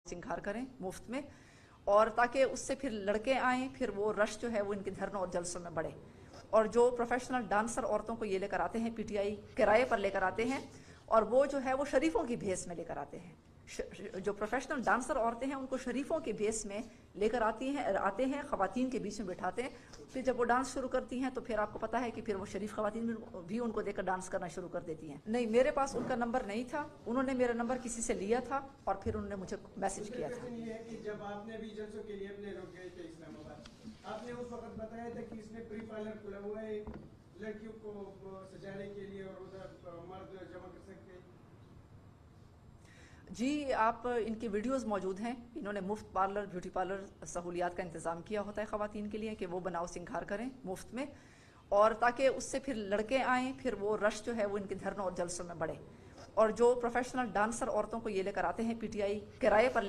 सिंगार करें मुफ्त में, और ताकि उससे फिर लड़के आएँ, फिर वो रश जो है वो इनके धरनों और जलसों में बढ़े। और जो प्रोफेशनल डांसर औरतों को ये लेकर आते हैं, पीटीआई किराए पर लेकर आते हैं, और वो जो है वो शरीफों की भेस में लेकर आते हैं। जो प्रोफेशनल डांसर औरतें हैं उनको शरीफों के भेस में लेकर आते हैं, ख़वातीन के बीच में बिठाते हैं। फिर जब वो डांस शुरू करती हैं तो फिर आपको पता है कि फिर वो शरीफ ख़वातीन भी उनको देखकर डांस करना शुरू कर देती हैं। नहीं, मेरे पास उनका नंबर नहीं था, उन्होंने मेरा नंबर किसी से लिया था और फिर उन्होंने मुझे मैसेज किया था। ये है कि जब आपने भी जलसों के लिए अपने लोग गए थे इस्लामाबाद, आपने उस वक्त बताया था कि इसने प्री पार्लर खोला हुआ है लड़कियों को सजाने के लिए और उधर मर्द जमा कर सकते हैं। जी, आप इनकी वीडियोस मौजूद हैं। इन्होंने मुफ्त पार्लर, ब्यूटी पार्लर सहूलियात का इंतज़ाम किया होता है ख़वातीन के लिए कि वो बनाओ सिंगार करें मुफ्त में, और ताकि उससे फिर लड़के आएँ, फिर वो रश जो है वो इनके धरनों और जलसों में बढ़े। और जो प्रोफेशनल डांसर औरतों को ये लेकर आते हैं, पीटीआई किराए पर